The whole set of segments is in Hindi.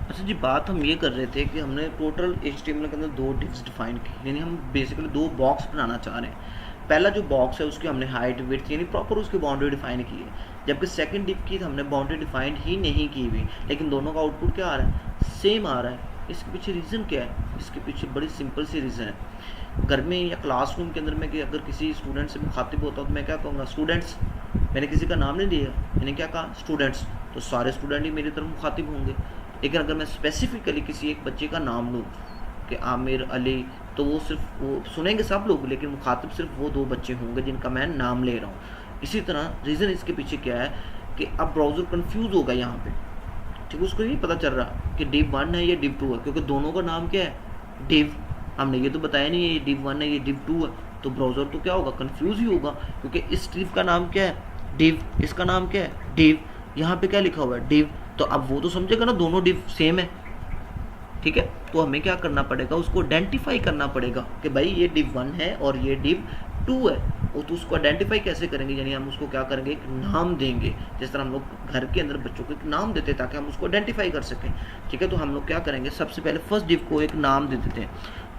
अच्छा जी, बात हम ये कर रहे थे कि हमने टोटल HTML के अंदर दो डिव्स डिफाइन की, यानी हम बेसिकली दो बॉक्स बनाना चाह रहे हैं। पहला जो बॉक्स है उसकी हमने हाइट विड्थ यानी प्रॉपर उसकी बाउंड्री डिफाइन की है, जबकि सेकंड डिव की हमने बाउंड्री डिफाइन ही नहीं की हुई, लेकिन दोनों का आउटपुट क्या आ रहा है, सेम आ रहा है। इसके पीछे रीज़न क्या है? इसके पीछे बड़ी सिंपल सी रीज़न है। घर में या क्लासरूम के अंदर में कि अगर किसी स्टूडेंट से मुखातिब होता हूँ तो मैं क्या कहूँगा, स्टूडेंट्स। मैंने किसी का नाम नहीं लिया, मैंने क्या कहा, स्टूडेंट्स। तो सारे स्टूडेंट ही मेरी तरफ मुखातिब होंगे। लेकिन अगर मैं स्पेसिफिकली किसी एक बच्चे का नाम लूँ कि आमिर, अली, तो वो सिर्फ वो सुनेंगे सब लोग, लेकिन मुखातिब सिर्फ वो दो बच्चे होंगे जिनका मैं नाम ले रहा हूँ। इसी तरह रीज़न इसके पीछे क्या है कि अब ब्राउज़र कंफ्यूज होगा यहाँ पे, ठीक है। उसको नहीं पता चल रहा कि div 1 है या div 2 है, क्योंकि दोनों का नाम क्या है, div। हमने ये तो बताया नहीं है ये div 1 है ये div 2 है, तो ब्राउज़र तो क्या होगा, कंफ्यूज ही होगा, क्योंकि इस div का नाम क्या है, div, इसका नाम क्या है, div, यहाँ पे क्या लिखा हुआ है, div। तो अब वो तो समझेगा ना दोनों div सेम है, ठीक है। तो हमें क्या करना पड़ेगा, उसको आइडेंटिफाई करना पड़ेगा कि भाई ये div 1 है और ये div 2 है। वो तो उसको आइडेंटिफाई कैसे करेंगे, यानी हम उसको क्या करेंगे, एक नाम देंगे। जिस तरह हम लोग घर के अंदर बच्चों को एक नाम देते हैं ताकि हम उसको आइडेंटिफाई कर सकें, ठीक है। तो हम लोग क्या करेंगे, सबसे पहले फर्स्ट div को एक नाम दे देते हैं।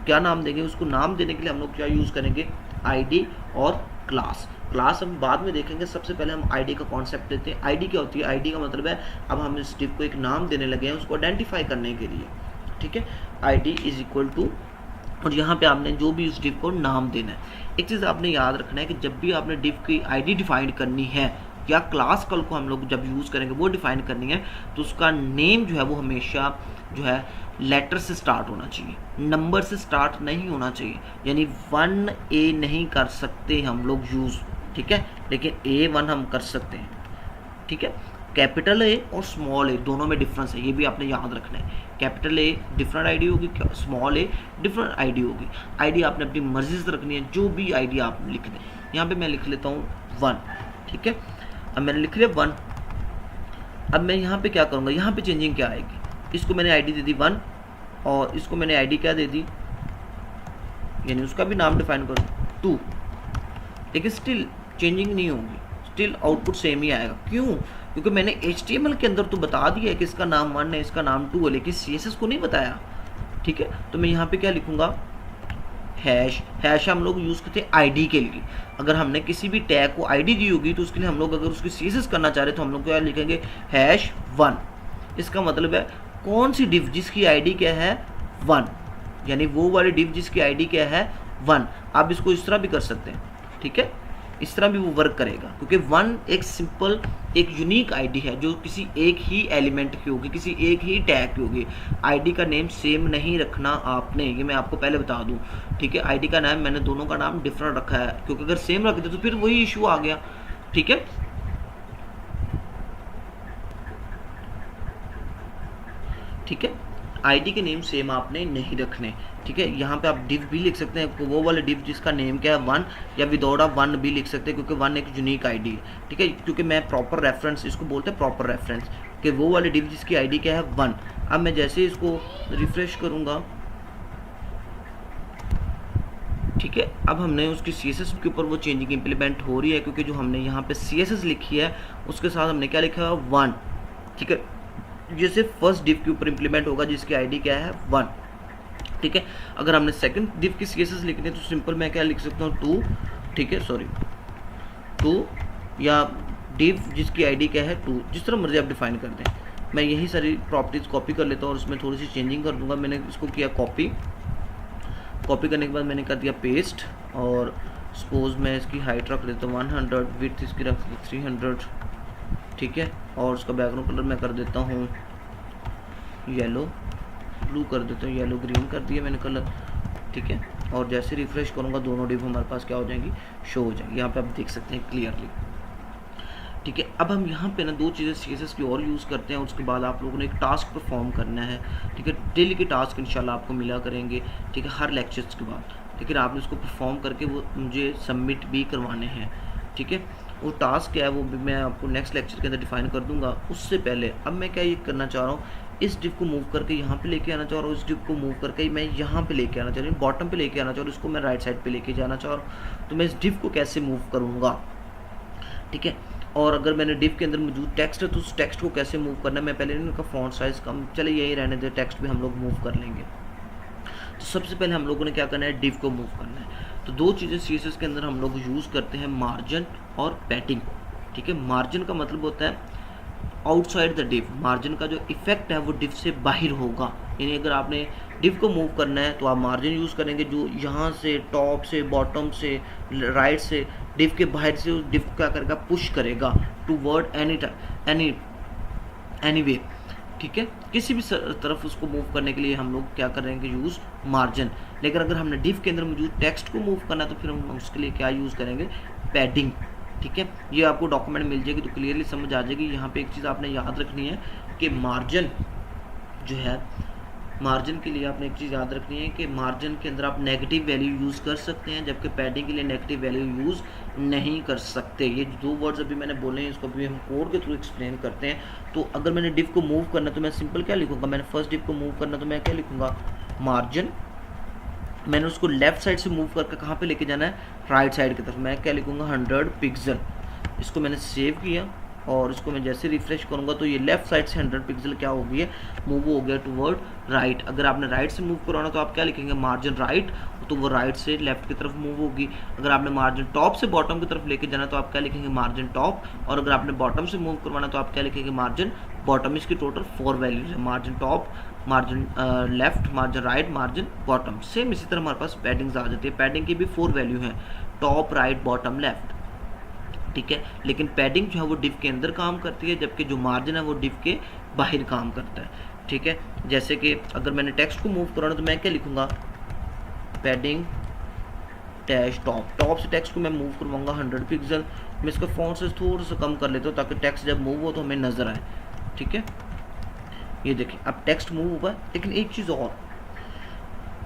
क्या नाम देंगे उसको, नाम देने के लिए हम लोग क्या यूज़ करेंगे, ID और क्लास। क्लास हम बाद में देखेंगे, सबसे पहले हम ID का कॉन्सेप्ट देते हैं। ID क्या होती है, ID का मतलब है अब हम इस div को एक नाम देने लगे हैं उसको आइडेंटिफाई करने के लिए, ठीक है। ID इज इक्वल टू, और यहाँ पे आपने जो भी उस div को नाम देना है। एक चीज़ आपने याद रखना है कि जब भी आपने div की ID डिफाइन करनी है या क्लास कल को हम लोग जब यूज़ करेंगे वो डिफाइन करनी है, तो उसका नेम जो है वो हमेशा जो है लेटर से स्टार्ट होना चाहिए, नंबर से स्टार्ट नहीं होना चाहिए। यानी 1A नहीं कर सकते हम लोग यूज़, ठीक है, लेकिन A1 हम कर सकते हैं, ठीक है। कैपिटल ए और स्मॉल ए दोनों में डिफरेंस है, ये भी आपने याद रखना है। कैपिटल ए डिफरेंट आईडी होगी, स्मॉल ए डिफरेंट आईडी होगी। आईडी आपने अपनी मर्जी से रखनी है, जो भी आईडी आप लिख दें। यहाँ पे मैं लिख लेता हूँ 1, ठीक है। अब मैंने लिख लिया 1। अब मैं यहाँ पे क्या करूँगा, यहाँ पे चेंजिंग क्या आएगी, इसको मैंने आईडी दे दी 1 और इसको मैंने आईडी क्या दे दी, यानी उसका भी नाम डिफाइन करूँ 2, लेकिन स्टिल चेंजिंग नहीं होगी, स्टिल आउटपुट सेम ही आएगा। क्यों? क्योंकि मैंने HTML के अंदर तो बता दिया है कि इसका नाम 1 है इसका नाम 2 है, लेकिन CSS को नहीं बताया, ठीक है। तो मैं यहाँ पे क्या लिखूँगा, हैश। हैश हम लोग यूज़ करते हैं ID के लिए। अगर हमने किसी भी टैग को ID दी होगी तो उसके लिए हम लोग अगर उसकी CSS करना चाह रहे तो हम लोग क्या लिखेंगे, #1। इसका मतलब है कौन सी div जिसकी ID क्या है 1, यानी वो वाली div जिसकी ID क्या है 1। आप इसको इस तरह भी कर सकते हैं, ठीक है, इस तरह भी वो वर्क करेगा, क्योंकि 1 एक सिंपल एक यूनिक आईडी है जो किसी एक ही एलिमेंट की होगी, किसी एक ही टैग की होगी। आईडी का नेम सेम नहीं रखना आपने, ये मैं आपको पहले बता दूं, ठीक है। आईडी का नाम मैंने दोनों का नाम डिफरेंट रखा है, क्योंकि अगर सेम रख दे तो फिर वही इशू आ गया, ठीक है। ठीक है, आईडी के नेम सेम आपने नहीं रखने, ठीक है। यहाँ पे आप डिव भी लिख सकते हैं, वो वाले डिव जिसका नेम क्या है 1, या विदाउट ऑफ 1 भी लिख सकते हैं, क्योंकि 1 एक यूनिक आईडी है, ठीक है। क्योंकि मैं प्रॉपर रेफरेंस, इसको बोलते हैं प्रॉपर रेफरेंस, कि वो वाले डिव जिसकी आईडी क्या है 1। अब मैं जैसे इसको रिफ्रेश करूँगा, ठीक है, अब हमने उसकी CSS के ऊपर वो चेंजिंग इम्प्लीमेंट हो रही है, क्योंकि जो हमने यहाँ पे CSS लिखी है उसके साथ हमने क्या लिखा है 1, ठीक है। जैसे फर्स्ट डिव के ऊपर इंप्लीमेंट होगा जिसकी आईडी क्या है 1, ठीक है। अगर हमने सेकंड डिव की CSS लिखनी है तो सिंपल मैं क्या लिख सकता हूँ 2, ठीक है, सॉरी 2, या डिव जिसकी आईडी क्या है 2, जिस तरह मर्जी आप डिफाइन कर दें। मैं यही सारी प्रॉपर्टीज कॉपी कर लेता हूँ और उसमें थोड़ी सी चेंजिंग कर दूंगा। मैंने इसको किया कॉपी करने के बाद मैंने कर दिया पेस्ट, और सपोज मैं इसकी हाइट रख देता हूँ 100, विड्थ इसकी रख देता 300, ठीक है। और उसका बैकग्राउंड कलर मैं कर देता हूँ येलो, ब्लू कर देता हूँ, येलो ग्रीन कर दिया मैंने कलर, ठीक है। और जैसे रिफ्रेश करूँगा दोनों डिव हमारे पास क्या हो जाएंगी, शो हो जाएंगी। यहाँ पे आप देख सकते हैं क्लियरली, ठीक है। अब हम यहाँ पे ना दो चीज़ें CSS की और यूज़ करते हैं, उसके बाद आप लोगों ने एक टास्क परफॉर्म करना है, ठीक है। डेली के टास्क इंशाल्लाह आपको मिला करेंगे, ठीक है, हर लेक्चर्स के बाद, लेकिन आपने उसको परफॉर्म करके वो मुझे सबमिट भी करवाने हैं, ठीक है। वो टास्क क्या है वो भी मैं आपको नेक्स्ट लेक्चर के अंदर डिफाइन कर दूंगा। उससे पहले अब मैं क्या ये करना चाह रहा हूँ, इस डिव को मूव करके यहाँ पे लेके आना चाह रहा हूँ, इस डिव को मूव करके मैं यहाँ पे लेके आना चाह रहा हूँ, बॉटम पे लेके आना चाह रहा हूँ, इसको मैं राइट साइड पे लेके जाना चाह रहा हूँ। तो मैं इस डिव को कैसे मूव करूँगा, ठीक है। और अगर मैंने डिव के अंदर मौजूद टेक्स्ट है तो उस टेक्स्ट को कैसे मूव करना है, मैं पहले इनका फॉन्ट साइज़ कम, चले यही रहने दे, टेक्स्ट भी हम लोग मूव कर लेंगे। तो सबसे पहले हम लोगों ने क्या करना है, डिव को मूव करना है। तो दो चीज़ें CSS के अंदर हम लोग यूज़ करते हैं, मार्जिन और पैडिंग। ठीक है, मार्जिन का मतलब होता है आउटसाइड द डिव, मार्जिन का जो इफेक्ट है वो डिव से बाहर होगा, यानी अगर आपने डिव को मूव करना है तो आप मार्जिन यूज़ करेंगे, जो यहाँ से टॉप से बॉटम से राइट से डिव के बाहर से उस डिव को क्या करेगा, पुश करेगा टू वर्ड एनी वे। ठीक है, किसी भी तरफ उसको मूव करने के लिए हम लोग क्या करेंगे, यूज़ मार्जिन। लेकिन अगर हमने डिव के अंदर मौजूद टेक्स्ट को मूव करना है तो फिर हम उसके लिए क्या यूज़ करेंगे, पैडिंग। ठीक है, ये आपको डॉक्यूमेंट मिल जाएगी तो क्लियरली समझ आ जाएगी। यहाँ पे एक चीज़ आपने याद रखनी है कि मार्जिन जो है, मार्जिन के लिए आपने एक चीज़ याद रखनी है कि मार्जिन के अंदर आप नेगेटिव वैल्यू यूज़ कर सकते हैं, जबकि पैडिंग के लिए नेगेटिव वैल्यू यूज़ नहीं कर सकते। ये दो वर्ड्स अभी मैंने बोले हैं, इसको अभी हम कोड के थ्रू एक्सप्लेन करते हैं। तो अगर मैंने डिव को मूव करना तो मैं सिंपल क्या लिखूँगा, मैंने फर्स्ट डिव को मूव करना तो मैं क्या लिखूँगा, मार्जिन। मैंने उसको लेफ्ट साइड से मूव करके कहाँ पे लेके जाना है, राइट साइड की तरफ, मैं क्या लिखूँगा, 100 पिक्सल। इसको मैंने सेव किया और इसको मैं जैसे रिफ्रेश करूँगा तो ये लेफ्ट साइड से 100 पिक्सल क्या हो गई है, मूव हो गया टूवर्ड राइट। अगर आपने राइट से मूव करवाना तो आप क्या लिखेंगे, मार्जिन राइट, तो वो राइट से लेफ्ट की तरफ मूव होगी। अगर आपने मार्जिन टॉप से बॉटम की तरफ लेके जाना तो आप क्या लिखेंगे, मार्जिन टॉप। और अगर आपने बॉटम से मूव करवाना तो आप क्या लिखेंगे, मार्जिन बॉटम। इसकी टोटल 4 वैल्यूज है, margin top, margin left, margin right, margin bottom. Same इसी तरह हमारे पास पैडिंग्स आ जाती है, पैडिंग की भी 4 वैल्यू हैं, टॉप, राइट, बॉटम, लेफ्ट। ठीक है, लेकिन पैडिंग जो है वो डिव के अंदर काम करती है, जबकि जो मार्जिन है वो डिव के बाहर काम करता है। ठीक है, जैसे कि अगर मैंने टेक्स्ट को मूव कराना तो मैं क्या लिखूंगा, पैडिंग डैश टॉप। टॉप से टेक्स्ट को मैं मूव करवाऊंगा 100 पिक्सल। मैं इसका फॉन्ट साइज थोड़ा सा कम कर लेता हूँ ताकि टेक्स्ट जब मूव हो तो हमें नजर आए। ठीक है, ये देखिए अब टेक्स्ट मूव हुआ है, लेकिन एक चीज़ और,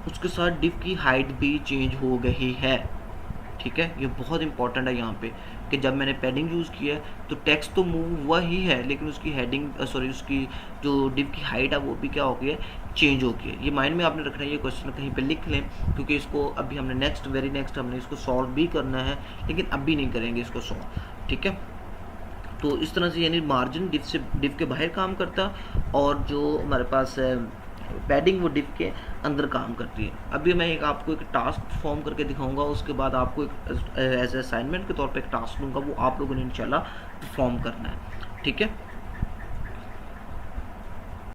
उसके साथ डिव की हाइट भी चेंज हो गई है। ठीक है, ये बहुत इंपॉर्टेंट है यहाँ पे कि जब मैंने पैडिंग यूज़ किया है तो टेक्स्ट तो मूव हुआ ही है, लेकिन उसकी हेडिंग उसकी जो डिव की हाइट है वो भी क्या हो गई है, चेंज हो गई है। ये माइंड में आपने रखना है, ये क्वेश्चन कहीं पे लिख लें, क्योंकि इसको अभी हमने वेरी नेक्स्ट हमने इसको सॉल्व भी करना है, लेकिन अभी नहीं करेंगे इसको सॉल्व। ठीक है, तो इस तरह से यानी मार्जिन डिव के बाहर काम करता और जो हमारे पास पैडिंग वो डिव के अंदर काम करती है। अभी मैं आपको एक टास्क फॉर्म करके दिखाऊंगा, उसके बाद आपको एक एज असाइनमेंट के तौर पे एक टास्क दूंगा, वो आप लोगों ने इंशाल्लाह परफॉर्म करना है। ठीक है।